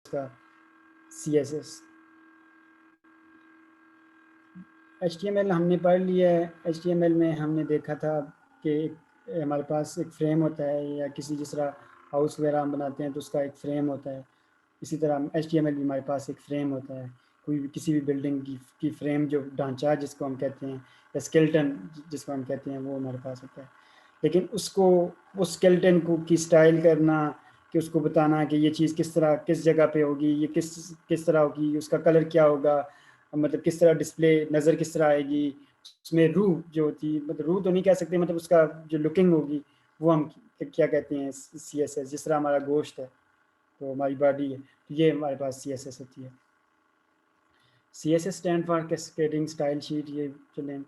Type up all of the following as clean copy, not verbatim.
का CSS। HTML हमने पढ़ लिया है। HTML में हमने देखा था कि हमारे पास एक फ्रेम होता है, या किसी जिस तरह हाउस वगैरह हम बनाते हैं तो उसका एक फ्रेम होता है। इसी तरह HTML भी हमारे पास एक फ्रेम होता है। कोई भी किसी भी बिल्डिंग की फ्रेम, जो ढांचा जिसको हम कहते हैं, या स्केलेटन जिसको हम कहते हैं, वो हमारे पास होता है। लेकिन उसको, उस स्केलेटन को की स्टाइल करना, कि उसको बताना कि ये चीज़ किस तरह किस जगह पे होगी, ये किस किस तरह होगी, उसका कलर क्या होगा, मतलब किस तरह डिस्प्ले नज़र किस तरह आएगी, उसमें रूह जो होती, मतलब रूह तो नहीं कह सकते, मतलब उसका जो लुकिंग होगी वो हम क्या कहते हैं, CSS। जिस तरह हमारा गोश्त है तो हमारी बॉडी है, तो ये हमारे पास CSS होती है। CSS stand for cascading style sheet. ये चलें,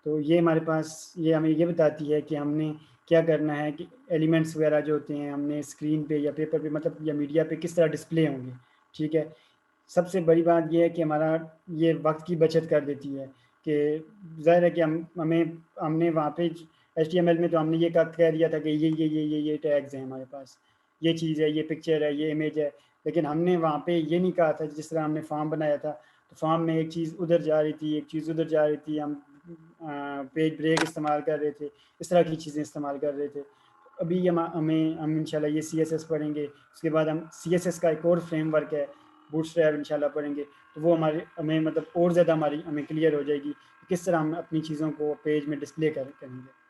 तो ये हमारे पास, ये हमें ये बताती है कि हमने क्या करना है, कि एलिमेंट्स वगैरह जो होते हैं हमने स्क्रीन पे या पेपर पे, मतलब या मीडिया पे किस तरह डिस्प्ले होंगे। ठीक है। सबसे बड़ी बात ये है कि हमारा ये वक्त की बचत कर देती है, कि ज़ाहिर है कि हमने वहाँ पे HTML में तो हमने ये कह दिया था कि ये टैग्स हैं हमारे पास, ये चीज़ है, ये पिक्चर है, ये इमेज है। लेकिन हमने वहाँ पे ये नहीं कहा था, जिस तरह हमने फॉर्म बनाया था, तो फॉर्म में एक चीज़ उधर जा रही थी, एक चीज़ उधर जा रही थी, हम पेज ब्रेक इस्तेमाल कर रहे थे, इस तरह की चीज़ें इस्तेमाल कर रहे थे। अभी हम इंशाल्लाह ये CSS पढ़ेंगे। उसके बाद हम CSS का एक और फ्रेमवर्क है, बूटस्ट्रैप, इंशाल्लाह पढ़ेंगे। तो वो हमें मतलब और ज़्यादा हमें क्लियर हो जाएगी कि किस तरह हम अपनी चीज़ों को पेज में डिस्प्ले करेंगे।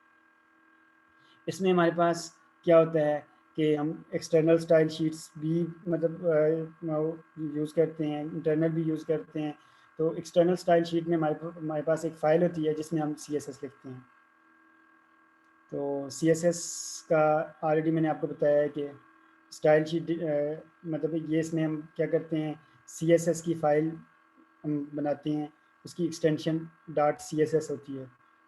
इसमें हमारे पास क्या होता है कि हम एक्सटर्नल स्टाइल शीट्स भी मतलब यूज़ करते हैं, इंटरनल भी यूज़ करते हैं। तो एक्सटर्नल स्टाइल शीट में हमारे पास एक फ़ाइल होती है जिसमें हम CSS लिखते हैं। तो CSS का ऑलरेडी मैंने आपको बताया है कि स्टाइल शीट मतलब ये, इसमें हम क्या करते हैं, CSS की फ़ाइल हम बनाते हैं, उसकी एक्सटेंशन .css होती है।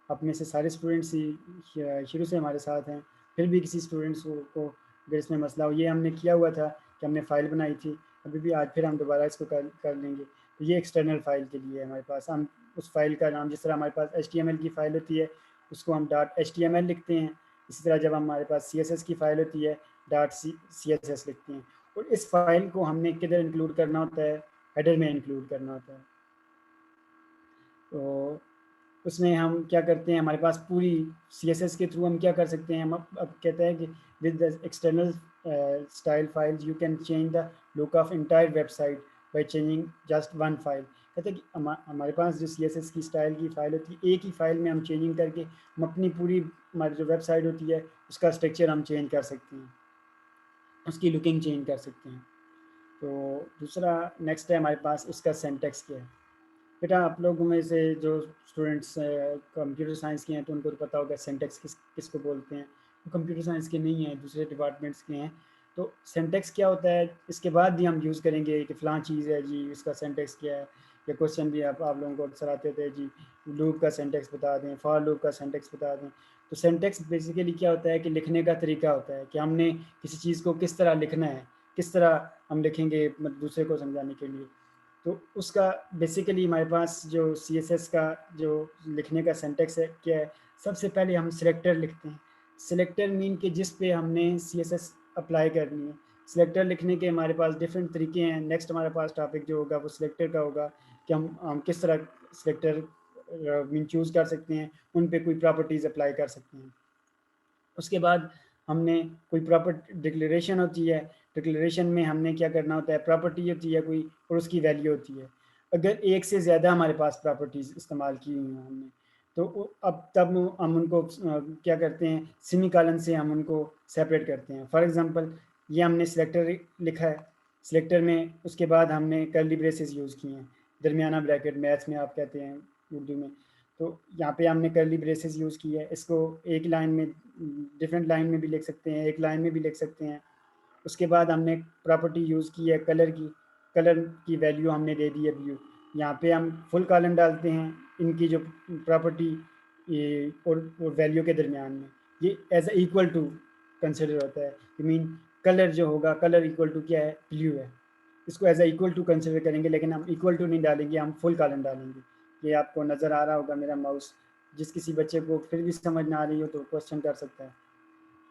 आप में से सारे स्टूडेंट्स ही शुरू से हमारे साथ हैं, फिर भी किसी स्टूडेंट्स को अगर इसमें मसला हो, ये हमने किया हुआ था कि हमने फ़ाइल बनाई थी, अभी भी आज फिर हम दोबारा इसको कर लेंगे। तो ये एक्सटर्नल फ़ाइल के लिए हमारे पास, हम उस फ़ाइल का नाम, जिस तरह हमारे पास HTML की फ़ाइल होती है उसको हम .html लिखते हैं, इसी तरह जब हमारे पास CSS की फ़ाइल होती है .css लिखते हैं। और इस फ़ाइल को हमने किधर इंक्लूड करना होता है, हेडर में इंक्लूड करना होता है। तो उसमें हम क्या करते हैं, हमारे पास पूरी CSS के थ्रू हम क्या कर सकते हैं, हम अब कहते हैं कि with the external style files you can change the look of entire website by changing just one file. कहते हैं कि हमारे पास जो CSS की स्टाइल की फ़ाइल होती है, एक ही फाइल में हम चेंजिंग करके हम अपनी पूरी, हमारी जो वेबसाइट होती है उसका स्ट्रक्चर हम चेंज कर सकते हैं, उसकी लुकिंग चेंज कर सकते हैं। तो दूसरा नेक्स्ट है हमारे पास, उसका सिंटैक्स क्या है। बेटा आप लोगों में से जो स्टूडेंट्स कंप्यूटर साइंस के हैं तो उनको तो पता होगा सिंटैक्स किसको बोलते हैं। वो कंप्यूटर साइंस के नहीं हैं, दूसरे डिपार्टमेंट्स के हैं। तो सिंटैक्स क्या होता है, इसके बाद भी हम यूज़ करेंगे कि फ़लाँ चीज़ है जी, इसका सिंटैक्स क्या है। या क्वेश्चन भी आप लोगों को अक्सर आते थे जी, लूप का सिंटैक्स बता दें, फॉर लूप का सिंटैक्स बता दें। तो सिंटैक्स बेसिकली क्या होता है कि लिखने का तरीका होता है, कि हमने किसी चीज़ को किस तरह लिखना है, किस तरह हम लिखेंगे मतलब दूसरे को समझाने के लिए। तो उसका बेसिकली हमारे पास जो CSS का जो लिखने का सिंटैक्स है क्या है, सबसे पहले हम सिलेक्टर लिखते हैं। सिलेक्टर मीन कि जिस पे हमने CSS अप्लाई करनी है। सिलेक्टर लिखने के हमारे पास डिफरेंट तरीके हैं। नेक्स्ट हमारे पास टॉपिक जो होगा वो सिलेक्टर का होगा, कि हम किस तरह सिलेक्टर मीन चूज़ कर सकते हैं, उन पे कोई प्रॉपर्टीज़ अप्लाई कर सकते हैं। उसके बाद हमने कोई प्रॉपर डिक्लेरेशन होती है। डिक्लेरेशन में हमने क्या करना होता है, प्रॉपर्टी होती है कोई, और उसकी वैल्यू होती है। अगर एक से ज़्यादा हमारे पास प्रॉपर्टीज़ इस्तेमाल की हुई हैं हमने, तो अब तब हम उनको क्या करते हैं, सेमी कॉलन से हम उनको सेपरेट करते हैं। फॉर एग्जांपल, ये हमने सिलेक्टर लिखा है, सिलेक्टर में उसके बाद हमने कर्ली ब्रेसेस यूज़ किए हैं, दरमियाना ब्रैकेट मैथ्स में आप कहते हैं, उर्दू में। तो यहाँ पे हमने कर्ली ब्रेसेस यूज़ की है। इसको एक लाइन में, डिफरेंट लाइन में भी लिख सकते हैं, एक लाइन में भी लिख सकते हैं। उसके बाद हमने प्रॉपर्टी यूज़ की है कलर की। कलर की वैल्यू हमने दे दी है ब्लू। यहाँ पे हम फुल कॉलन डालते हैं इनकी जो प्रॉपर्टी और वैल्यू के दरमियान में, ये as a equal to consider होता है। आई मीन कलर जो होगा, कलर इक्वल टू क्या है, ब्लू है। इसको as a equal to consider करेंगे, लेकिन हम इक्वल टू नहीं डालेंगे, हम फुल कॉलन डालेंगे। ये आपको नज़र आ रहा होगा मेरा माउस। जिस किसी बच्चे को फिर भी समझ ना आ रही हो तो क्वेश्चन कर सकता है।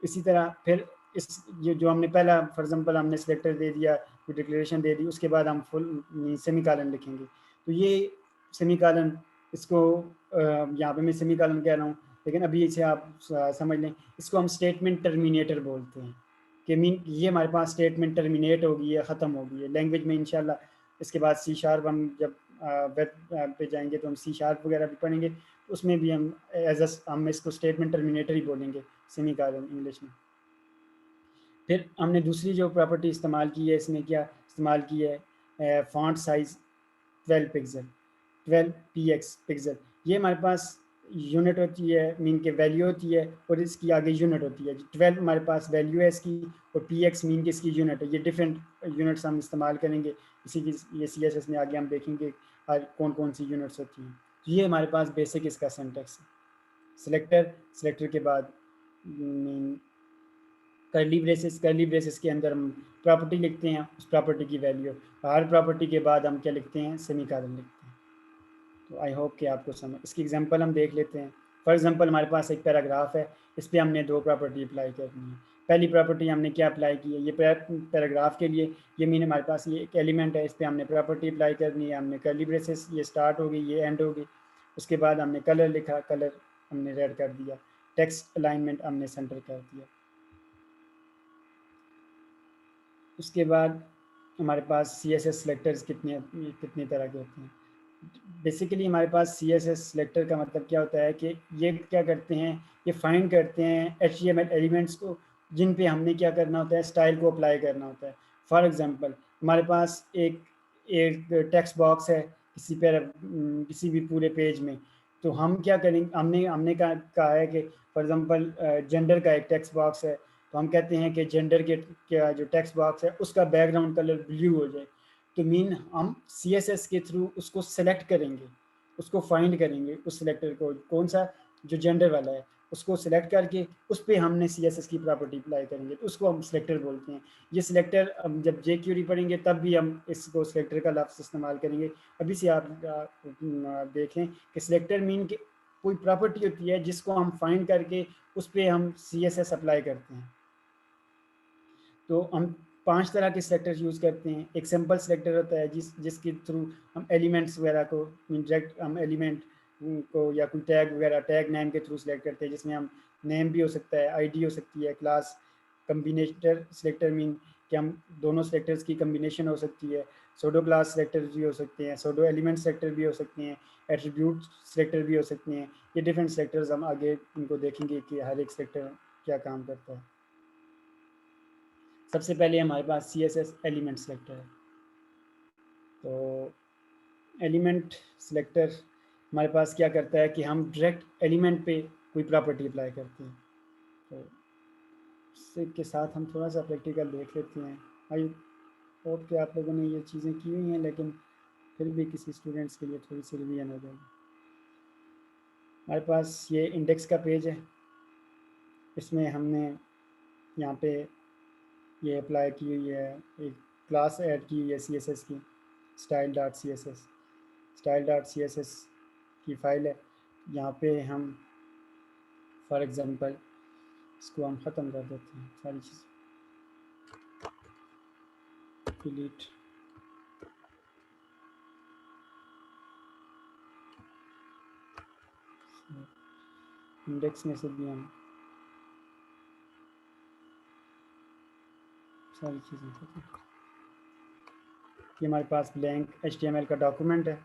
इसी तरह फिर इस ये जो हमने पहला फॉर एग्जांपल हमने सिलेक्टर दे दिया, कोई डिक्लेरेशन दे दी, उसके बाद हम फुल सेमीकोलन लिखेंगे। तो ये सेमीकोलन इसको यहाँ पे मैं सेमीकोलन कह रहा हूँ, लेकिन अभी इसे आप समझ लें, इसको हम स्टेटमेंट टर्मिनेटर बोलते हैं कि मीन ये हमारे पास स्टेटमेंट टर्मिनेट होगी है, ख़त्म होगी है। लैंग्वेज में इंशाल्लाह इसके बाद सी शार्प हम जब वेब पे जाएंगे तो हम सी शार्प वगैरह भी पढ़ेंगे, तो उसमें भी हम हम इसको स्टेटमेंट टर्मिनेटर ही बोलेंगे सेमीकोलन इंग्लिश में। फिर हमने दूसरी जो प्रॉपर्टी इस्तेमाल की है, इसमें क्या इस्तेमाल की है, font size 12 pixel, 12 px pixel. ये हमारे पास यूनिट होती है, मीन के वैल्यू होती है, और इसकी आगे यूनिट होती है। 12 हमारे पास वैल्यू है इसकी, और px मीन के इसकी यूनिट है। ये डिफरेंट यूनिट्स हम इस्तेमाल करेंगे, इसी की ये CSS में आगे हम देखेंगे कौन कौन सी यूनिट्स होती हैं। तो ये हमारे पास बेसिक इसका सिंटैक्स है। सिलेक्टर के बाद करली ब्रेसेस के अंदर हम प्रॉपर्टी लिखते हैं, उस प्रॉपर्टी की वैल्यू, हर प्रॉपर्टी के बाद हम क्या लिखते हैं, सेमीकोलन लिखते हैं। तो आई होप कि आपको समझ। इसकी एग्जांपल हम देख लेते हैं। फॉर एग्जांपल हमारे पास एक पैराग्राफ है, इस पर हमने दो प्रॉपर्टी अप्लाई करनी है। पहली प्रॉपर्टी हमने क्या अप्लाई की है, ये पैराग्राफ के लिए ये मीन हमारे पास ये एक एलिमेंट है, इस पर हमने प्रॉपर्टी अप्लाई करनी है। हमने करली ब्रेसेस, ये स्टार्ट होगी, ये एंड होगी। उसके बाद हमने कलर लिखा, कलर हमने रेड कर दिया। टेक्स्ट अलाइनमेंट हमने सेंटर कर दिया। उसके बाद हमारे पास CSS सेलेक्टर्स कितने कितनी तरह के होते हैं। बेसिकली हमारे पास CSS सेलेक्टर का मतलब क्या होता है कि ये क्या करते हैं, ये फाइंड करते हैं HTML एलिमेंट्स को, जिन पे हमने क्या करना होता है, स्टाइल को अप्लाई करना होता है। फॉर एग्जांपल हमारे पास एक एक टेक्स्ट बॉक्स है किसी भी पूरे पेज में। तो हम क्या करेंगे, हमने हमने कहा है कि फॉर एग्जांपल जेंडर का एक टेक्स्ट बॉक्स है, तो हम कहते हैं कि जेंडर के क्या जो टेक्स्ट बॉक्स है उसका बैकग्राउंड कलर ब्लू हो जाए। तो मीन हम CSS के थ्रू उसको सेलेक्ट करेंगे, उसको फाइंड करेंगे, उस सिलेक्टर को कौन सा जो जेंडर वाला है उसको सेलेक्ट करके उस पर हमने CSS की प्रॉपर्टी अप्लाई करेंगे, तो उसको हम सिलेक्टर बोलते हैं। ये सिलेक्टर हम जब jQuery पढ़ेंगे तब भी हम इसको सिलेक्टर का लफ्ज़ इस्तेमाल करेंगे। अभी से आप देखें कि सिलेक्टर मीन कि कोई प्रॉपर्टी होती है जिसको हम फाइंड करके उस पर हम CSS अप्लाई करते हैं। तो हम 5 तरह के सेलेक्टर्स यूज़ करते हैं। एक सिंपल सेलेक्टर होता है जिसके थ्रू हम एलिमेंट्स वगैरह को डायरेक्ट हम एलिमेंट को या कोई टैग वगैरह टैग नेम के थ्रू सेलेक्ट करते हैं, जिसमें हम नेम भी हो सकता है, आईडी हो सकती है, क्लास। कम्बिनेटर सेलेक्टर मीन कि हम दोनों सेलेक्टर्स की कम्बिनेशन हो सकती है। सोडो क्लास सेलेक्टर्स भी हो सकते हैं, सोडो एलिमेंट सेलेक्टर भी हो सकते हैं, एट्रीब्यूट सेलेक्टर भी हो सकते हैं। ये डिफरेंट सेलेक्टर्स हम आगे इनको देखेंगे कि हर एक सेलेक्टर क्या काम करता है। सबसे पहले हमारे पास CSS एलिमेंट सेलेक्टर है। तो एलिमेंट सेलेक्टर हमारे पास क्या करता है कि हम डायरेक्ट एलिमेंट पे कोई प्रॉपर्टी अप्लाई करते हैं। तो इसके के साथ हम थोड़ा सा प्रैक्टिकल देख लेते हैं। आई होप कि आप लोगों ने ये चीज़ें की हुई हैं, लेकिन फिर भी किसी स्टूडेंट्स के लिए थोड़ी सी रिवीजन हो जाएगी। हमारे पास ये इंडेक्स का पेज है, इसमें हमने यहाँ पे ये अप्लाई की हुई है, एक क्लास ऐड की हुई है CSS की, style.css। style.css की फ़ाइल है। यहाँ पे हम फॉर एग्ज़ाम्पल इसको हम ख़त्म कर देते हैं, सारी चीज़ डिलीट। इंडेक्स में से भी हम सारी चीज़ें खत्म। ये हमारे पास ब्लैंक HTML का डॉक्यूमेंट है।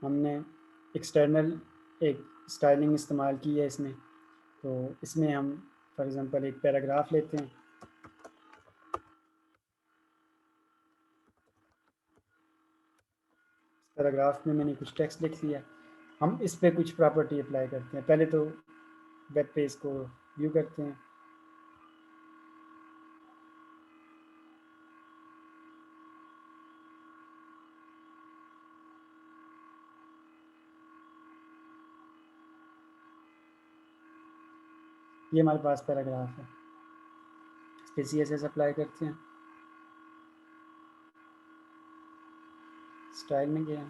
हमने एक्सटर्नल एक स्टाइलिंग इस्तेमाल की है इसमें। तो इसमें हम फॉर एग्ज़ाम्पल एक पैराग्राफ लेते हैं। पैराग्राफ में मैंने कुछ टेक्स्ट लिख दिया। हम इस पे कुछ प्रॉपर्टी अप्लाई करते हैं। पहले तो वेब पेज को व्यू करते हैं। ये हमारे पास पैराग्राफ है, इस पे CSS अप्लाई करते हैं। स्टाइल में गया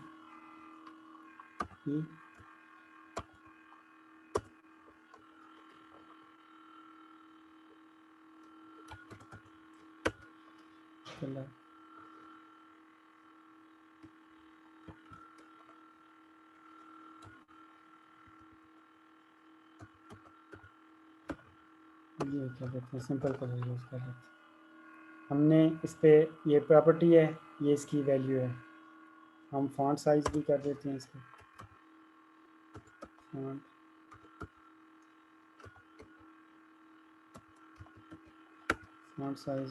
कलर। ये क्या कहते हैं, सिंपल कलर यूज़ कर लेते हैं। हमने इस पे ये प्रॉपर्टी है, ये इसकी वैल्यू है। हम फॉन्ट साइज भी कर देते हैं इसको, फॉन्ट साइज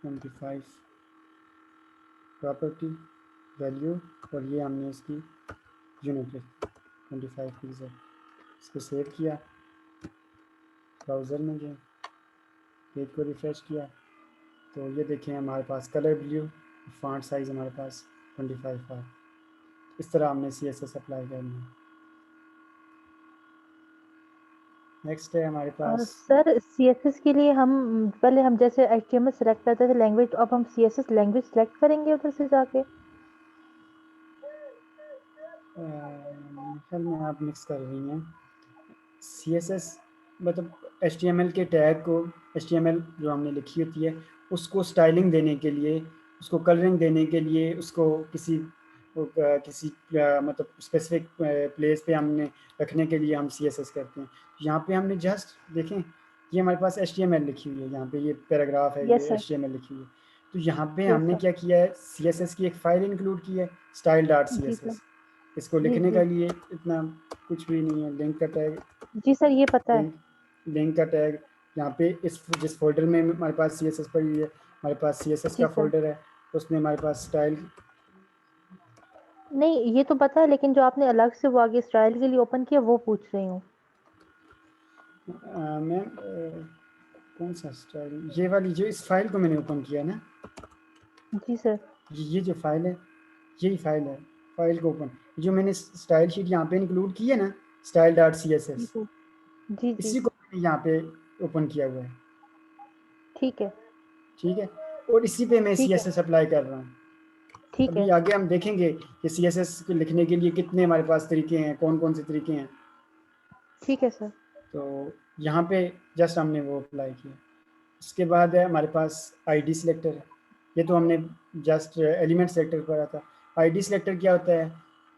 25 प्रॉपर्टी वैल्यू, और ये हमने इसकी यूनिट लिखी 25 पिक्सल। इसको सेव किया, ब्राउज़र में गए, पेज को रिफ़्रेश किया, तो ये देखें हमारे पास कलर ब्लू, फॉन्ट साइज़ हमारे पास 25 है। इस तरह हमने CSS अप्लाई करनी है। नेक्स्ट है हमारे पास सर CSS के लिए हम पहले हम जैसे HTML सेलेक्ट करते थे लैंग्वेज, अब हम CSS लैंग्वेज सेलेक्ट करेंगे उधर से जाके। ख्याल में आप मिक्स कर रही हैं। CSS मतलब HTML के टैग को, HTML जो हमने लिखी होती है उसको स्टाइलिंग देने के लिए, उसको कलरिंग देने के लिए, उसको किसी मतलब स्पेसिफिक प्लेस पे हमने रखने के लिए हम CSS करते हैं। यहाँ पे हमने जस्ट देखें, ये हमारे पास HTML लिखी हुई है, यहाँ पे ये पैराग्राफ है, यस ये सर। HTML लिखी हुई है। तो यहाँ पे यस हमने सर। क्या किया है, CSS की एक फ़ाइल इंक्लूड की है, style dot C G S sir. S. इसको जी लिखने जी। का लिए इतना कुछ भी नहीं है, लिंक का टैग, जी सर ये पता है। लिंक लिंक का टैग यहाँ पे इस जिस फोल्डर में हमारे पास CSS पड़ी हुई है, हमारे पास CSS जी का सर। फोल्डर है, उसमें हमारे पास स्टाइल। नहीं ये तो पता है, लेकिन जो आपने अलग से वो आगे स्टाइल के लिए ओपन किया वो पूछ रही हूँ। मैम कौन सा स्टाइल, ये वाली जो इस फाइल को मैंने ओपन किया ना, जी सर। ये जो फाइल है, यही फाइल है, फाइल को ओपन, जो मैंने स्टाइल शीट यहाँ पे इंक्लूड की है ना, style dot C S G S, sir. जी जी। इसी को मैंने यहाँ पे ओपन किया हुआ है। ठीक है। ठीक है, और इसी पे मैं ठीक है। CSS अप्लाई कर रहा हूँ। ठीक अभी है। आगे हम देखेंगे कि CSS को लिखने के लिए कितने हमारे पास तरीके हैं, कौन कौन से तरीके हैं। ठीक है सर। तो यहाँ पे जस्ट हमने वो अप्लाई किया। उसके बाद है हमारे पास ID सिलेक्टर है, ये तो हमने जस्ट एलिमेंट सेलेक्टर करा था। ID सिलेक्टर क्या होता है,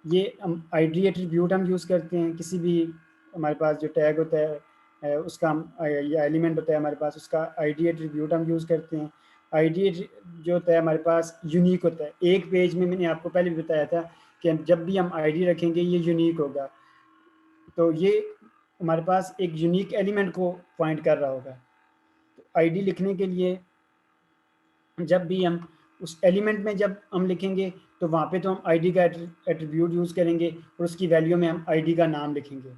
ये हम ID एट्रीब्यूट हम यूज़ करते हैं, किसी भी हमारे पास जो टैग होता है उसका हम या एलिमेंट होता है हमारे पास, उसका ID एट्रीब्यूट हम यूज़ करते हैं। ID जो होता है हमारे पास यूनिक होता है, एक पेज में मैंने आपको पहले भी बताया था कि जब भी हम ID रखेंगे ये यूनिक होगा, तो ये हमारे पास एक यूनिक एलिमेंट को पॉइंट कर रहा होगा। तो ID लिखने के लिए जब भी हम उस एलिमेंट में जब हम लिखेंगे तो वहाँ पे तो हम ID का एट्रीब्यूट यूज़ करेंगे और उसकी वैल्यू में हम ID का नाम लिखेंगे।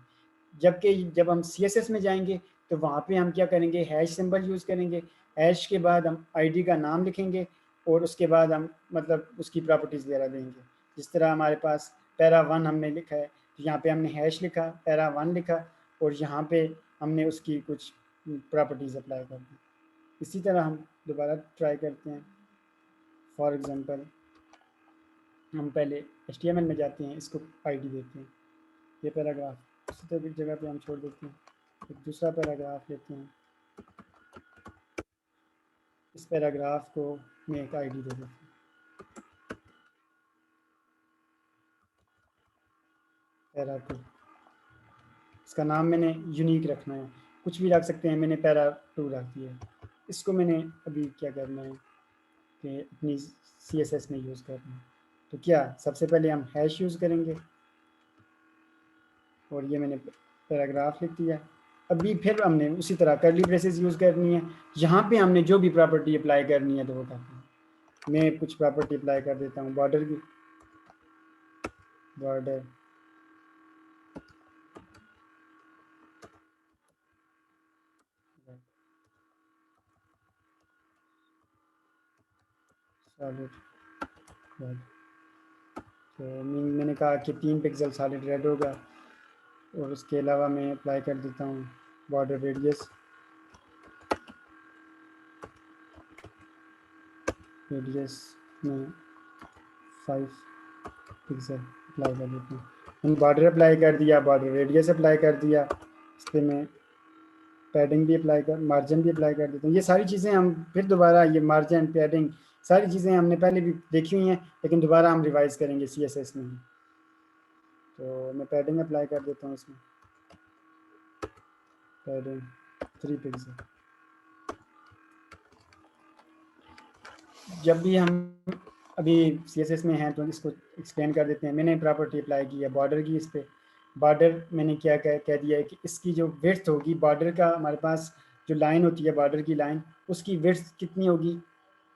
जबकि जब हम CSS में जाएंगे तो वहाँ पे हम क्या करेंगे, हैश सिंबल यूज़ करेंगे, हैश के बाद हम ID का नाम लिखेंगे और उसके बाद हम मतलब उसकी प्रॉपर्टीज़ वगैरह देंगे। जिस तरह हमारे पास पैरा 1 हमने लिखा है, तो यहाँ पे हमने हैश लिखा, पैरा 1 लिखा, और यहाँ पे हमने उसकी कुछ प्रॉपर्टीज़ अप्लाई कर दी। इसी तरह हम दोबारा ट्राई करते हैं। फॉर एग्ज़ाम्पल हम पहले HTML में जाते हैं, इसको ID देते हैं, ये पैराग्राफ उसी तरह जगह पे हम छोड़ देते हैं, एक दूसरा पैराग्राफ लेते हैं, इस पैराग्राफ को मैं एक ID दे देता हूँ, पैरा 2। इसका नाम मैंने यूनिक रखना है, कुछ भी रख सकते हैं, मैंने पैरा 2 रख दिया है। इसको मैंने अभी क्या करना है कि अपनी CSS में यूज़ करना है। तो क्या सबसे पहले हम हैश यूज़ करेंगे, और ये मैंने पैराग्राफ लिख दिया। अभी फिर हमने उसी तरह कर्ली ब्रेसेस यूज़ करनी है, यहाँ पे हमने जो भी प्रॉपर्टी अप्लाई करनी है तो वो करते हैं। मैं कुछ प्रॉपर्टी अप्लाई कर देता हूँ, बॉर्डर की, बॉर्डर सॉलिड रेड, तो मैंने कहा कि 3 पिक्सल सॉलिड रेड होगा, और उसके अलावा मैं अप्लाई कर देता हूँ बॉर्डर रेडियस, रेडियस में 5 पिक्सल अप्लाई कर देता हूँ। बॉर्डर अप्लाई कर दिया, बॉर्डर रेडियस अप्लाई कर दिया, इस पर मैं पैडिंग भी अप्लाई कर, मार्जिन भी अप्लाई कर देता हूँ। ये सारी चीज़ें हम फिर दोबारा, ये मार्जिन, पैडिंग, सारी चीज़ें हमने पहले भी देखी हुई हैं, लेकिन दोबारा हम रिवाइज करेंगे CSS में। तो मैं पैडिंग अप्लाई कर देता हूँ इसमें, पैडिंग 3 पिक्सल। जब भी हम अभी CSS में हैं तो इसको एक्सप्लेन कर देते हैं। मैंने प्रॉपर्टी अप्लाई की है बॉर्डर की, इस पर बॉर्डर मैंने क्या कह दिया है कि इसकी जो विड्थ होगी बॉर्डर का, हमारे पास जो लाइन होती है बॉर्डर की लाइन, उसकी विड्थ कितनी होगी,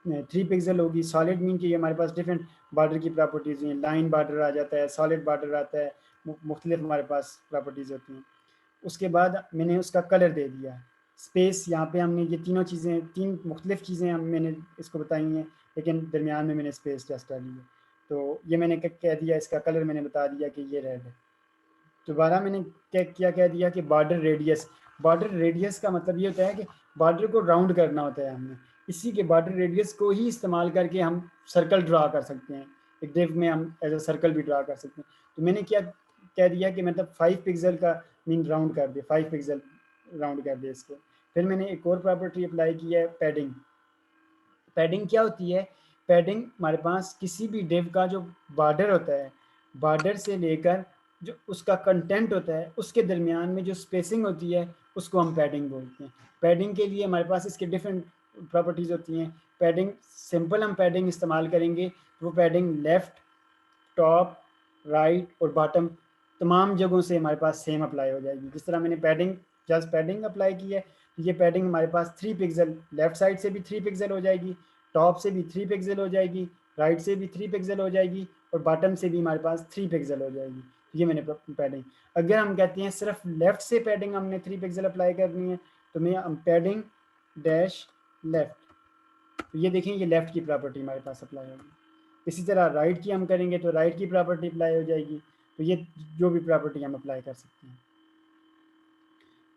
3 पिक्सल होगी। सॉलिड मीन कि हमारे पास डिफरेंट बॉर्डर की प्रॉपर्टीज़ हैं, लाइन बॉर्डर आ जाता है, सॉलिड बॉर्डर आता है, मुख्तलिफ हमारे पास प्रॉपर्टीज़ होती हैं। उसके बाद मैंने उसका कलर दे दिया, स्पेस, यहाँ पे हमने ये तीनों चीज़ें, 3 मुख्तलिफ चीज़ें हम मैंने इसको बताई हैं, लेकिन दरमियान में मैंने स्पेस जस्ट डाली है। तो ये मैंने कह दिया, इसका कलर मैंने बता दिया कि ये रेड है। दोबारा मैंने क्या कह दिया कि बॉर्डर रेडियस, बॉर्डर रेडियस का मतलब ये होता है कि बॉर्डर को राउंड करना होता है हमने, इसी के बॉर्डर रेडियस को ही इस्तेमाल करके हम सर्कल ड्रा कर सकते हैं, एक डिव में हम एज अ सर्कल भी ड्रा कर सकते हैं। तो मैंने क्या कह दिया कि मतलब 5 पिक्सल का मीन राउंड कर दे, 5 पिक्सल राउंड कर दे इसको। फिर मैंने एक और प्रॉपर्टी अप्लाई की है पैडिंग। पैडिंग क्या होती है, पैडिंग हमारे पास किसी भी डिव का जो बॉर्डर होता है, बॉर्डर से लेकर जो उसका कंटेंट होता है उसके दरमियान में जो स्पेसिंग होती है उसको हम पैडिंग बोलते हैं। पैडिंग के लिए हमारे पास इसके डिफरेंट प्रॉपर्टीज़ होती हैं। पैडिंग सिंपल हम पैडिंग इस्तेमाल करेंगे तो वो पैडिंग लेफ़्ट, टॉप, राइट और बॉटम तमाम जगहों से हमारे पास सेम अप्लाई हो जाएगी। जिस तरह मैंने पैडिंग अप्लाई की है, ये पैडिंग हमारे पास 3 पिक्सल, लेफ्ट साइड से भी 3 पिक्सल हो जाएगी, टॉप से भी 3 पिक्सल हो जाएगी, राइट से भी 3 पिक्सल हो जाएगी और बॉटम से भी हमारे पास 3 पिक्सल हो जाएगी। ये मैंने पैडिंग। अगर हम कहते हैं सिर्फ लेफ्ट से पैडिंग हमने 3 पिक्सल अप्लाई करनी है तो मैं पैडिंग डैश लेफ्ट, तो ये देखें ये लेफ्ट की प्रॉपर्टी हमारे पास अप्लाई होगी। इसी तरह राइट की हम करेंगे तो राइट की प्रॉपर्टी अप्लाई हो जाएगी। तो ये जो भी प्रॉपर्टी हम अप्लाई कर सकते हैं।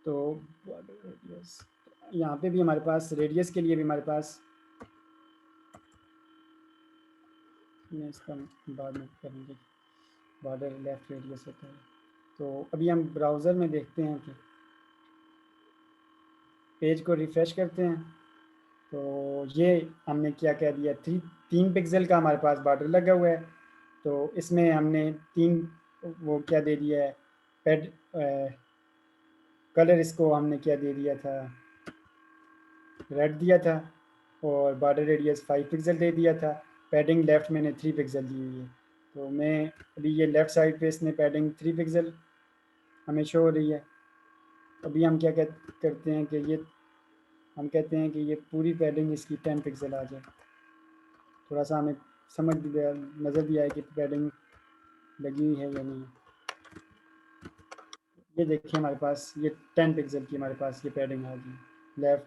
तो यहाँ पे भी हमारे पास रेडियस के लिए भी हमारे पास, इसका बाद में करेंगे, बॉर्डर लेफ्ट रेडियस होता है। तो अभी हम ब्राउज़र में देखते हैं कि पेज को रिफ़्रेश करते हैं तो ये हमने क्या कह दिया, 3 पिक्सल का हमारे पास बॉर्डर लगा हुआ है। तो इसमें हमने 3 वो क्या दे दिया है, पेड कलर इसको हमने क्या दे दिया था, रेड दिया था, और बॉर्डर रेडियस 5 पिक्सल दे दिया था। पैडिंग लेफ़्ट मैंने 3 पिक्सल दी हुई है। तो मैं अभी ये लेफ़्ट साइड पे इसने पैडिंग 3 पिक्सल हमें शो हो रही है। अभी हम क्या करते हैं कि ये हम कहते हैं कि ये पूरी पैडिंग इसकी 10 पिक्सल आ जाए, थोड़ा सा हमें समझ भी नज़र भी आए कि पैडिंग लगी हुई है या नहीं। ये देखिए हमारे पास ये 10 पिक्सल की हमारे पास ये पैडिंग आ गई, लेफ़्ट,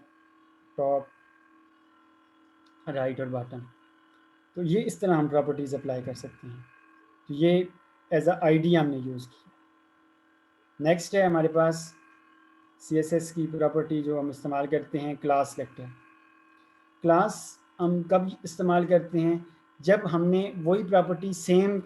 टॉप, राइट और बॉटम। तो ये इस तरह हम प्रॉपर्टीज़ अप्लाई कर सकते हैं। तो ये एज अ आईडी हमने यूज़ किया। नेक्स्ट है हमारे पास CSS की प्रॉपर्टी जो हम इस्तेमाल करते हैं, क्लास सेलेक्टर। क्लास हम कब इस्तेमाल करते हैं, जब हमने वही प्रॉपर्टी सेम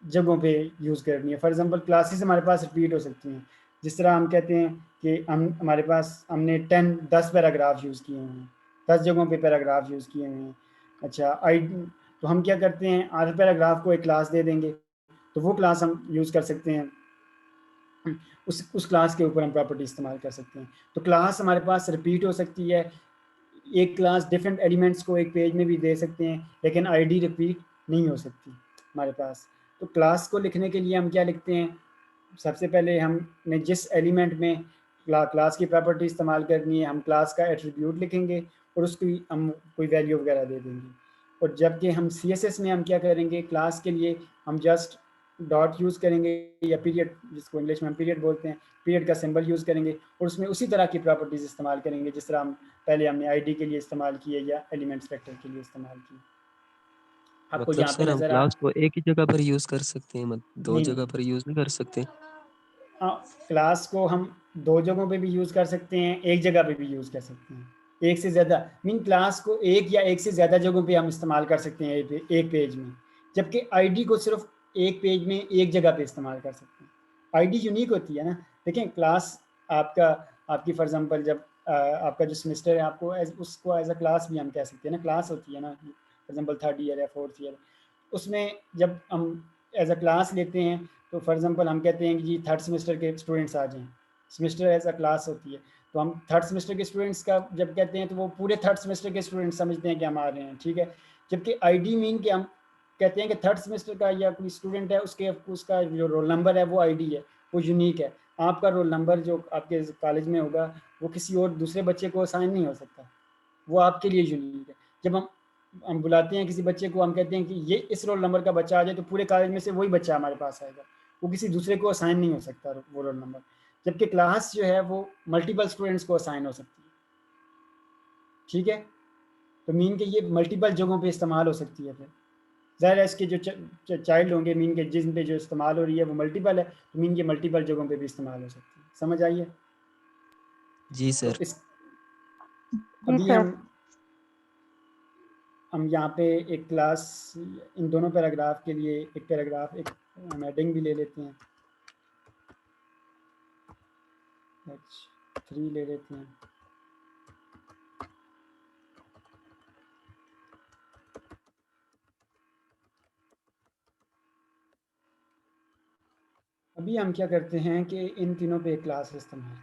जगहों पे यूज़ करनी है। फॉर एग्जांपल क्लासेस हमारे पास रिपीट हो सकती हैं। जिस तरह हम कहते हैं कि हमारे पास हमने 10 पैराग्राफ यूज़ किए हैं, 10 जगहों पे पैराग्राफ यूज़ किए हुए हैं। अच्छा तो हम क्या करते हैं, हर पैराग्राफ को एक क्लास दे देंगे, तो वो क्लास हम यूज़ कर सकते हैं, उस क्लास के ऊपर हम प्रॉपर्टी इस्तेमाल कर सकते हैं। तो क्लास हमारे पास रिपीट हो सकती है, एक क्लास डिफरेंट एलिमेंट्स को एक पेज में भी दे सकते हैं, लेकिन आईडी रिपीट नहीं हो सकती हमारे पास। तो क्लास को लिखने के लिए हम क्या लिखते हैं, सबसे पहले हमने जिस एलिमेंट में क्लास की प्रॉपर्टी इस्तेमाल करनी है, हम क्लास का एट्रीब्यूट लिखेंगे और उसकी हम कोई वैल्यू वगैरह दे देंगे। और जबकि हम CSS में हम क्या करेंगे, क्लास के लिए हम जस्ट डॉट यूज़ करेंगे या पीरियड, जिसको इंग्लिश में हम पीरियड बोलते हैं, पीरियड का सिंबल यूज़ करेंगे और उसमें उसी तरह की प्रॉपर्टीज़ इस्तेमाल करेंगे जिस तरह हम पहले हमने आईडी के लिए इस्तेमाल किए या एलिमेंट सेलेक्टर के लिए इस्तेमाल किए। आपको मतलब यहाँ पे सर हम नज़र आ क्लास को एक ही जगह पर यूज कर सकते हैं, दो नहीं, जगह पर यूज नहीं कर सकते? क्लास को हम 2 जगहों पे भी यूज़ कर सकते हैं, एक जगह पे भी यूज़ कर सकते हैं, एक से ज़्यादा मीन क्लास को एक या एक से ज़्यादा जगहों पे हम इस्तेमाल कर सकते हैं एक पेज में, जबकि आईडी को सिर्फ एक पेज में एक जगह पे इस्तेमाल कर सकते हैं। आईडी यूनिक होती है ना। देखें क्लास आपका आपकी फॉर एग्जांपल जब आपका जो सेमेस्टर है आपको उसको एज अ क्लास भी हम कह सकते हैं ना, क्लास होती है ना, फॉर एग्जांपल 3rd ईयर या 4th ईयर, उसमें जब हम एज अ क्लास लेते हैं तो फॉर एग्जांपल हम कहते हैं कि जी 3rd सेमेस्टर के स्टूडेंट्स आ जाएं, सेमेस्टर एज अ क्लास होती है, तो हम 3rd सेमेस्टर के स्टूडेंट्स का जब कहते हैं तो वो पूरे 3rd सेमेस्टर के स्टूडेंट्स समझते हैं कि हम आ रहे हैं, ठीक है। जबकि आईडी मीन कि हम कहते हैं कि 3rd सेमेस्टर का या कोई स्टूडेंट है उसके उसका जो रोल नंबर है वो आईडी है, वो यूनिक है। आपका रोल नंबर जो आपके कॉलेज में होगा वो किसी और दूसरे बच्चे को असाइन नहीं हो सकता, वो आपके लिए यूनिक है। जब हम बुलाते हैं किसी बच्चे को, हम कहते हैं कि ये इस रोल नंबर का बच्चा आ जाए, तो पूरे कॉलेज में से वही बच्चा हमारे पास आएगा, वो किसी दूसरे को असाइन नहीं हो सकता वो रोल नंबर। जबकि क्लास जो है वो मल्टीपल स्टूडेंट्स को असाइन हो सकती है, ठीक है। तो मीन के ये मल्टीपल जगहों पे इस्तेमाल हो सकती है। फिर ज़ाहिर है इसके जो चाइल्ड होंगे मीन के जिन पे जो इस्तेमाल हो रही है वो मल्टीपल है, तो मीन ये मल्टीपल जगहों पे भी इस्तेमाल हो सकती है। समझ आई है? जी तो सर। इस जी अभी सर। हम यहाँ पे एक क्लास इन दोनों पैराग्राफ के लिए एक पैराग्राफ एक हेडिंग भी ले लेते हैं, H3 ले लेते हैं। अभी हम क्या करते हैं कि इन तीनों पे एक क्लास इस्तेमाल,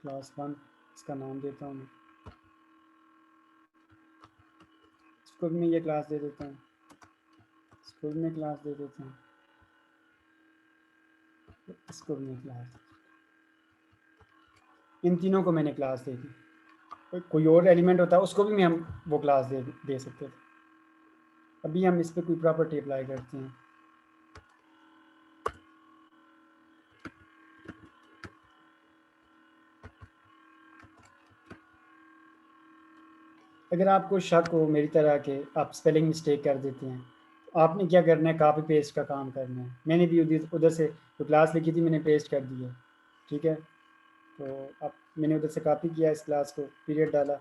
क्लास 1 इसका नाम देता हूँ मैं, इसको भी मैं ये क्लास दे देता हूँ, इसको भी मैं क्लास दे देता हूँ, इसको भी मैं क्लास, इन तीनों को मैंने क्लास दे दी। कोई और एलिमेंट होता है उसको भी हम वो क्लास दे सकते थे। अभी हम इस पर कोई प्रॉपर्टी अप्लाई करते हैं। अगर आपको शक हो मेरी तरह के आप स्पेलिंग मिस्टेक कर देते हैं, तो आपने क्या करना है, कॉपी पेस्ट का काम करना है। मैंने भी उधर से जो क्लास लिखी थी मैंने पेस्ट कर दी है, ठीक है। तो अब मैंने उधर से कॉपी किया इस क्लास को, पीरियड डाला,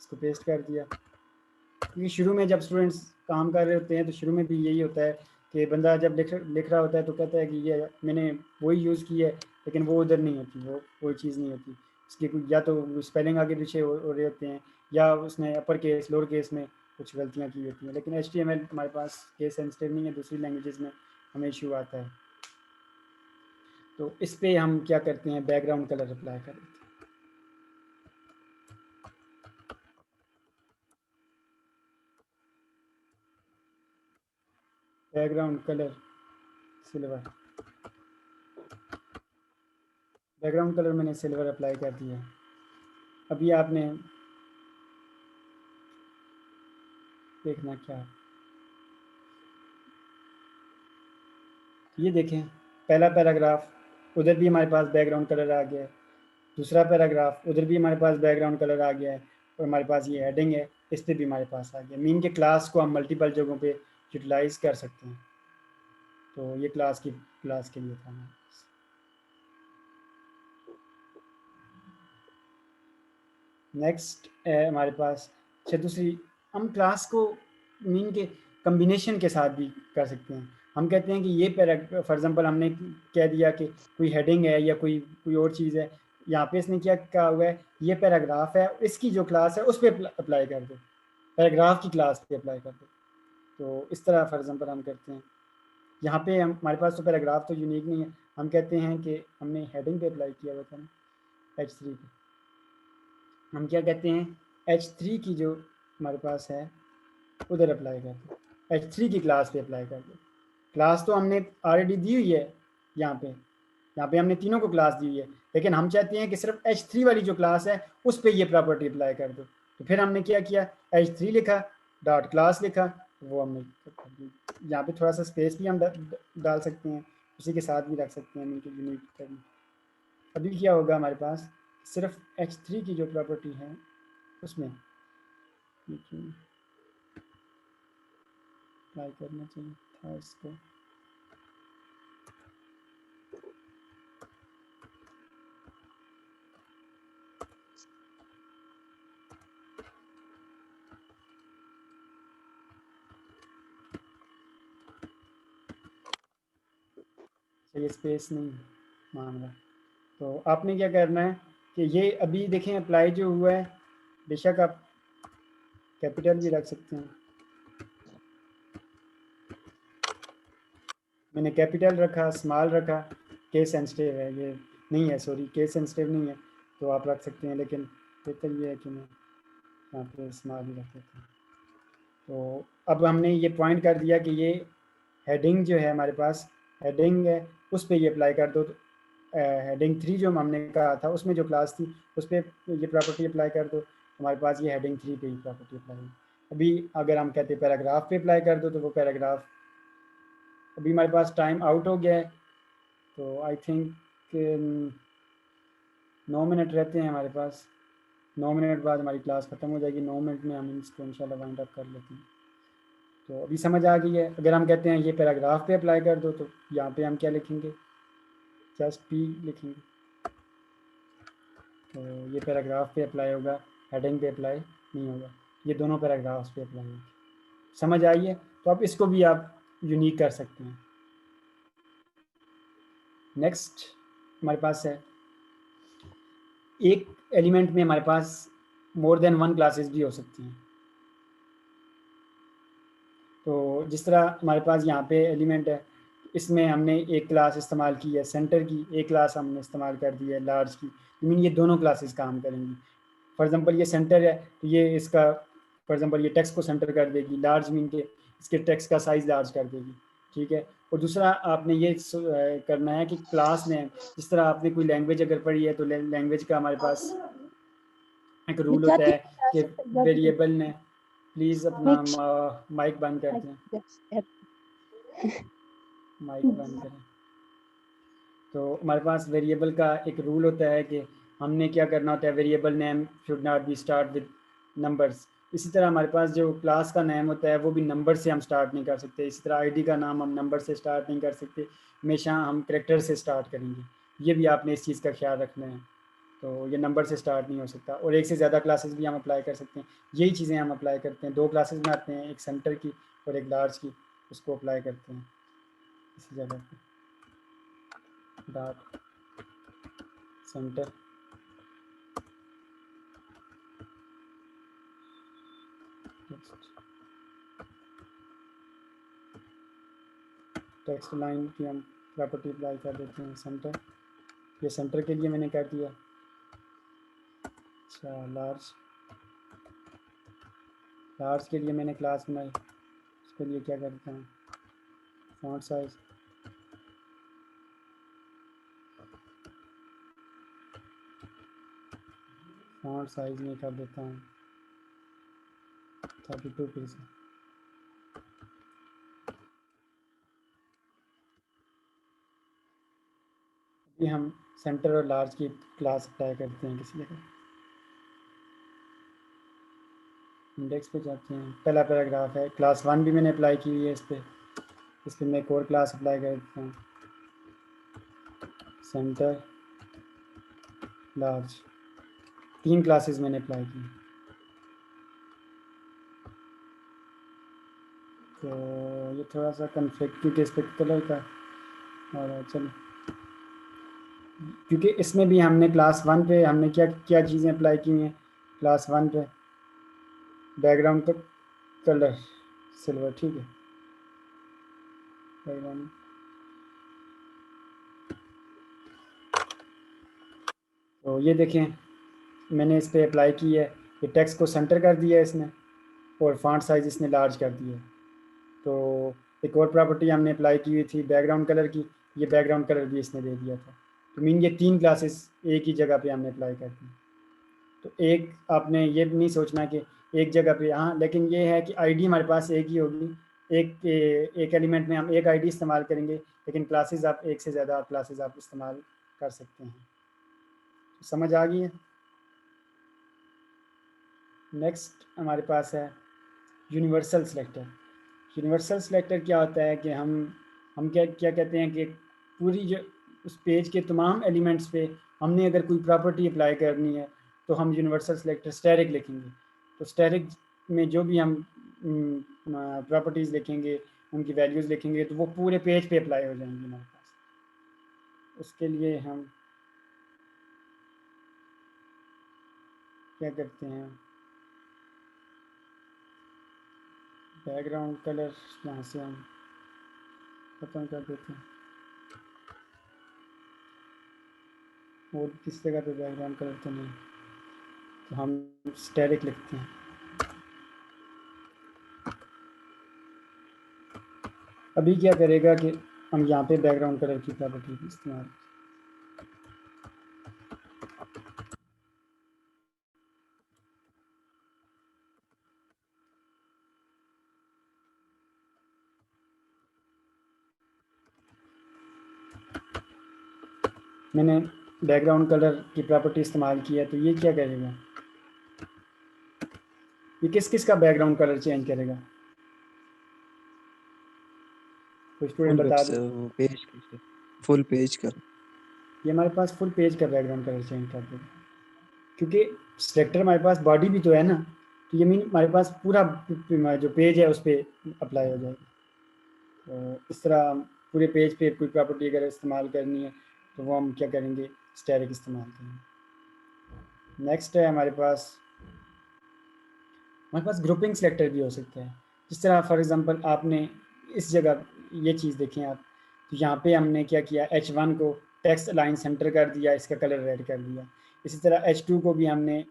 इसको पेस्ट कर दिया। क्योंकि शुरू में जब स्टूडेंट्स काम कर रहे होते हैं तो शुरू में भी यही होता है कि बंदा जब लिख रहा होता है तो कहता है कि ये मैंने वही यूज़ की है, लेकिन वो उधर नहीं होती, वो चीज़ नहीं होती। उसकी या तो स्पेलिंग आगे पीछे हो रहे होते हैं, या उसने अपर केस लोअर केस में कुछ गलतियाँ की होती हैं। लेकिन HTML हमारे पास केस सेंसिटिव नहीं है, दूसरी लैंग्वेजेस में हमें इशू आता है। तो इस पर हम क्या करते हैं, बैकग्राउंड कलर अप्लाई कर देते हैं। Background colour silver, background colour मैंने सिल्वर अप्लाई कर दिया है। अभी आपने देखना क्या, ये देखें पहला पैराग्राफ उधर भी हमारे पास बैकग्राउंड कलर आ गया है, दूसरा पैराग्राफ उधर भी हमारे पास बैकग्राउंड कलर आ गया है, और हमारे पास ये हेडिंग है इस पर भी हमारे पास आ गया। मीन के क्लास को हम मल्टीपल जगहों पे यूटिलाइज कर सकते हैं। तो ये क्लास के लिए था हमारे पास। नेक्स्ट है हमारे पास, अच्छा दूसरी, हम क्लास को मीन के कम्बिनेशन के साथ भी कर सकते हैं। हम कहते हैं कि ये फॉर एग्जांपल हमने कह दिया कि कोई हेडिंग है या कोई और चीज़ है, यहाँ पे इसने क्या कहा हुआ है, ये पैराग्राफ है, इसकी जो क्लास है उस पर अप्लाई कर दो, पैराग्राफ की क्लास पे अप्लाई कर दो। तो इस तरह फॉर एग्जांपल हम करते हैं। यहाँ पे हमारे पास तो पैराग्राफ तो यूनिक नहीं है, हम कहते हैं कि हमने हेडिंग पे अप्लाई किया हुआ था ना H3 पे, हम क्या कहते हैं H3 की जो हमारे पास है उधर अप्लाई कर दो, H3 की क्लास पे अप्लाई कर दो। क्लास तो हमने ऑलरेडी दी हुई है, यहाँ पे हमने तीनों को क्लास दी हुई है, लेकिन हम चाहते हैं कि सिर्फ H3 वाली जो क्लास है उस पर ये प्रॉपर्टी अप्लाई कर दो। तो फिर हमने क्या किया, H3 लिखा, डॉट क्लास लिखा, वो हमने यहाँ पे थोड़ा सा स्पेस भी हम डाल सकते हैं, उसी के साथ भी रख सकते हैं इनकी यूनिक करनी। अभी क्या होगा हमारे पास, सिर्फ H3 की जो प्रॉपर्टी है उसमें अप्लाई करना चाहिए था इसको। ये स्पेस नहीं मांग रहा। तो आपने क्या करना है कि ये अभी देखें अप्लाई जो हुआ है, बेशक आप कैपिटल भी रख सकते हैं। मैंने कैपिटल रखा, स्मॉल रखा, केस सेंसिटिव है ये नहीं है, सॉरी केस सेंसिटिव नहीं है, तो आप रख सकते हैं, लेकिन बेहतर ये है कि मैं यहाँ पे स्मॉल ही रख देता हूँ। तो अब हमने ये पॉइंट कर दिया कि ये हेडिंग जो है हमारे पास हेडिंग है, उस पर ये अप्लाई कर दो। हेडिंग 3 जो हमने कहा था उसमें जो क्लास थी उस पर ये प्रॉपर्टी अप्लाई कर दो, हमारे पास ये हेडिंग 3 पे ही प्रॉपर्टी अप्लाई है। अभी अगर हम कहते हैं पैराग्राफ पे अप्लाई कर दो, तो वो पैराग्राफ अभी हमारे पास टाइम आउट हो गया है, तो आई थिंक 9 मिनट रहते हैं हमारे पास। 9 मिनट बाद हमारी क्लास ख़त्म हो जाएगी, 9 मिनट में हम इसको इंशाल्लाह वाइंड अप कर लेते हैं। तो अभी समझ आ गई है। अगर हम कहते हैं ये पैराग्राफ पे अप्लाई कर दो, तो यहाँ पे हम क्या लिखेंगे, जस्ट पी लिखेंगे, तो ये पैराग्राफ पे अप्लाई होगा, हेडिंग पे अप्लाई नहीं होगा, ये दोनों पैराग्राफ्स पे अप्लाई होगा। समझ आई है? तो अब इसको भी आप यूनिक कर सकते हैं। नेक्स्ट हमारे पास है, एक एलिमेंट में हमारे पास मोर देन 1 क्लासेस भी हो सकती हैं। तो जिस तरह हमारे पास यहाँ पे एलिमेंट है, इसमें हमने एक क्लास इस्तेमाल की है सेंटर की, एक क्लास हमने इस्तेमाल कर दी है लार्ज की, मीन ये दोनों क्लासेस काम करेंगी। फॉर एग्जांपल ये सेंटर है, तो ये इसका फॉर एग्जांपल ये टेक्स्ट को सेंटर कर देगी, लार्ज मीन के इसके टेक्स्ट का साइज़ लार्ज कर देगी, ठीक है। और दूसरा आपने ये करना है कि क्लास नेम, जिस तरह आपने कोई लैंग्वेज अगर पढ़ी है, तो लैंग्वेज का हमारे पास एक रूल होता है कि वेरिएबल ने, प्लीज़ अपना माइक बंद कर दें, माइक बंद करें। तो हमारे पास वेरिएबल का एक रूल होता है कि हमने क्या करना होता है, variable name should not be start with numbers. इसी तरह हमारे पास जो क्लास का नेम होता है वो भी नंबर से हम स्टार्ट नहीं कर सकते। इसी तरह आईडी का नाम हम नंबर से स्टार्ट नहीं कर सकते, हमेशा हम कैरेक्टर से स्टार्ट करेंगे। ये भी आपने इस चीज़ का ख्याल रखना है। तो ये नंबर से स्टार्ट नहीं हो सकता। और एक से ज़्यादा क्लासेस भी हम अप्लाई कर सकते हैं, यही चीज़ें हम अप्लाई करते हैं। 2 क्लासेस बनाते हैं, एक सेंटर की और एक लार्ज की, उसको अप्लाई करते हैं इसी जगह पर, डॉट सेंटर। टेक्स्ट लाइन की हम प्रॉपर्टी अप्लाई कर देते हैं सेंटर, ये सेंटर के लिए मैंने कर दिया। अच्छा लार्ज, लार्ज के लिए मैंने क्लास बनाई, उसके लिए क्या करता हूँ, फॉन्ट साइज में कर देता हूँ 32 पिक्सल। ये हम सेंटर और लार्ज की क्लास अप्लाई करते हैं किसी जगह। इंडेक्स पे जाते हैं, पहला पैराग्राफ है, क्लास 1 भी मैंने अप्लाई की हुई है इस पर मैं एक और क्लास अप्लाई कर देता हूँ, सेंटर लार्ज, 3 क्लासेस मैंने अप्लाई की। तो ये थोड़ा सा कन्फ्लिक्ट क्योंकि इस पर कलर का, और चलो क्योंकि इसमें भी हमने क्लास 1 पे हमने क्या क्या चीज़ें अप्लाई की हैं, क्लास 1 पे बैकग्राउंड का कलर सिल्वर, ठीक है, बैकग्राउंड। तो ये देखें मैंने इस पर अप्लाई की है, ये टेक्स्ट को सेंटर कर दिया है इसने, और फॉन्ट साइज इसने लार्ज कर दिया है। तो एक और प्रॉपर्टी हमने अप्लाई की हुई थी बैकग्राउंड कलर की, ये बैकग्राउंड कलर भी इसने दे दिया था। तो मीन ये 3 क्लासेस एक ही जगह पे हमने अप्लाई कर दी। तो एक आपने ये नहीं सोचना कि एक जगह पे, हाँ लेकिन ये है कि आईडी हमारे पास एक ही होगी, एक एलिमेंट में हम एक आईडी इस्तेमाल करेंगे, लेकिन क्लासेस आप एक से ज़्यादा क्लासेस आप इस्तेमाल कर सकते हैं। तो समझ आ गई है? नेक्स्ट हमारे पास है यूनिवर्सल सिलेक्टर। यूनिवर्सल सिलेक्टर क्या होता है कि हम क्या क्या कहते हैं कि पूरी जो उस पेज के तमाम एलिमेंट्स पे हमने अगर कोई प्रॉपर्टी अप्लाई करनी है, तो हम यूनिवर्सल सिलेक्टर स्टैटिक लिखेंगे। तो स्टैटिक में जो भी हम प्रॉपर्टीज़ लिखेंगे, उनकी वैल्यूज़ लिखेंगे, तो वो पूरे पेज पे अप्लाई हो जाएंगी हमारे पास। उसके लिए हम क्या करते हैं, बैकग्राउंड कलर यहाँ से हम खत्म कर देते हैं, और किस जगह पे बैकग्राउंड कलर तो नहीं, तो हम स्टैटिक लिखते हैं। अभी क्या करेगा कि हम यहाँ पे बैकग्राउंड कलर की प्रॉपर्टी इस्तेमाल, मैंने बैकग्राउंड कलर की प्रॉपर्टी इस्तेमाल किया, तो ये क्या करेगा, ये किस किस का बैकग्राउंड कलर चेंज करेगा, कोई स्टूडेंट फुल बता दे। पेज फुल पेज का। ये हमारे पास फुल पेज का बैकग्राउंड कलर चेंज कर देगा, क्योंकि सेलेक्टर हमारे पास बॉडी भी तो है ना, तो ये मीन हमारे पास पूरा जो पेज है उस पर अप्लाई हो जाएगा। तो इस तरह हम पूरे पेज पे कोई प्रॉपर्टी अगर इस्तेमाल करनी है तो वो हम क्या करेंगे, स्टैटिक इस्तेमाल करेंगे। नेक्स्ट है हमारे पास ग्रुपिंग सेलेक्टर भी हो सकता है। जिस तरह फॉर एग्जांपल आपने इस जगह ये चीज़ देखें आप, तो यहाँ पे हमने क्या किया, H1 को टेक्स्ट अलाइन सेंटर कर दिया, इसका कलर रेड कर दिया। इसी तरह H2 को भी हमने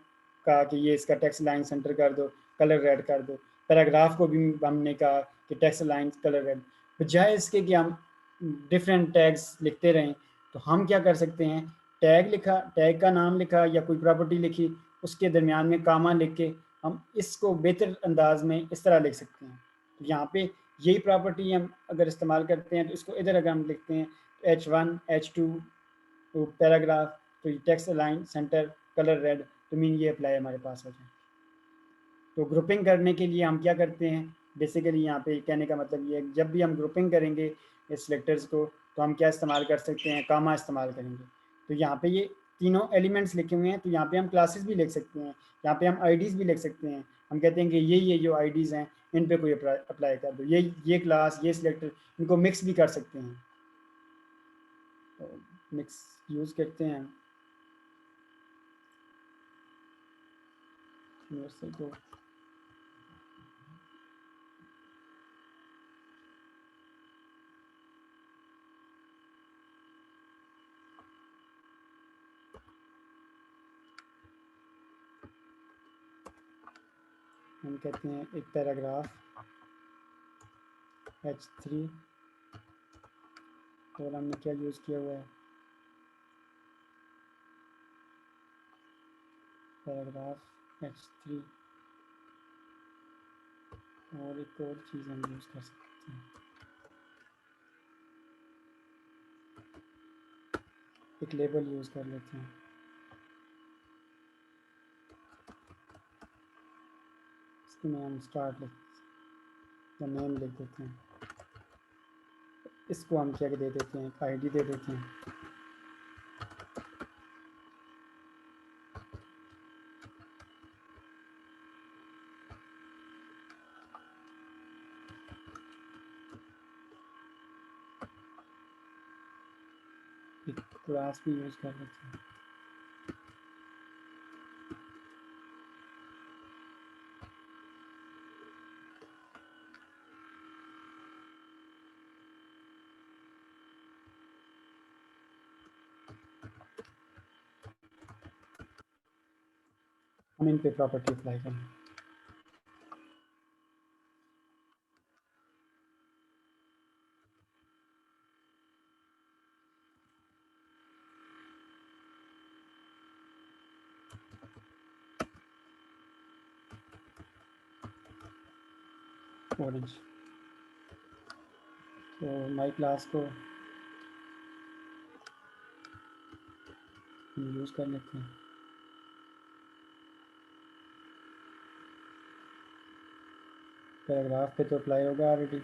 कहा कि ये इसका टेक्स्ट लाइन सेंटर कर दो, कलर रेड कर दो। पैराग्राफ को भी हमने कहा कि टेक्स्ट लाइन कलर रेड। बजाय इसके कि हम डिफरेंट टैग्स लिखते रहें, तो हम क्या कर सकते हैं, टैग लिखा, टैग का नाम लिखा या कोई प्रॉपर्टी लिखी, उसके दरमियान में कामा लिख के हम इसको बेहतर अंदाज में इस तरह लिख सकते हैं। तो यहाँ पे यही प्रॉपर्टी हम अगर इस्तेमाल करते हैं, तो इसको इधर अगर हम लिखते हैं H1 H2 तो पैराग्राफ, तो text line centre colour red, तो मीन ये अप्लाई हमारे पास हो जाए। तो ग्रुपिंग करने के लिए हम क्या करते हैं, बेसिकली यहाँ पे कहने का मतलब ये है, जब भी हम ग्रुपिंग करेंगे इस सेलेक्टर्स को, तो हम क्या इस्तेमाल कर सकते हैं, कामा इस्तेमाल करेंगे। तो यहाँ पे ये तीनों एलिमेंट्स लिखे हुए हैं, तो यहाँ पे हम क्लासेस भी लिख सकते हैं, यहाँ पे हम आईडीज़ भी लिख सकते हैं। हम कहते हैं कि ये जो आईडीज़ हैं इन पे कोई अप्लाई कर दो, ये क्लास, ये सिलेक्टर, इनको मिक्स भी कर सकते हैं। तो मिक्स यूज़ करते हैं यूनिवर्सल को। हम कहते हैं एक पैराग्राफ H3, और हमने क्या यूज़ किया हुआ है, पैराग्राफ H3, और एक और चीज़ हम यूज़ कर सकते हैं, एक लेबल यूज़ कर लेते हैं। इसमें हम स्टार्ट या नेम लिख देते हैं। इसको हम क्या दे देते हैं, एक आईडी दे देते हैं। एक क्लास भी यूज़ कर लेते हैं। हम इन पे प्रॉपर्टी अप्लाई करें। ऑरेंज, तो माई क्लास को हम यूज़ कर लेते हैं। पैराग्राफ पे तो अप्लाई होगा ऑलरेडी।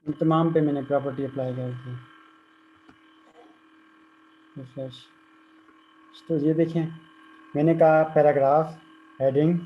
तमाम पे मैंने प्रॉपर्टी अप्लाई कर दी। रिफ्रेश। तो ये देखें, मैंने कहा पैराग्राफ, हेडिंग,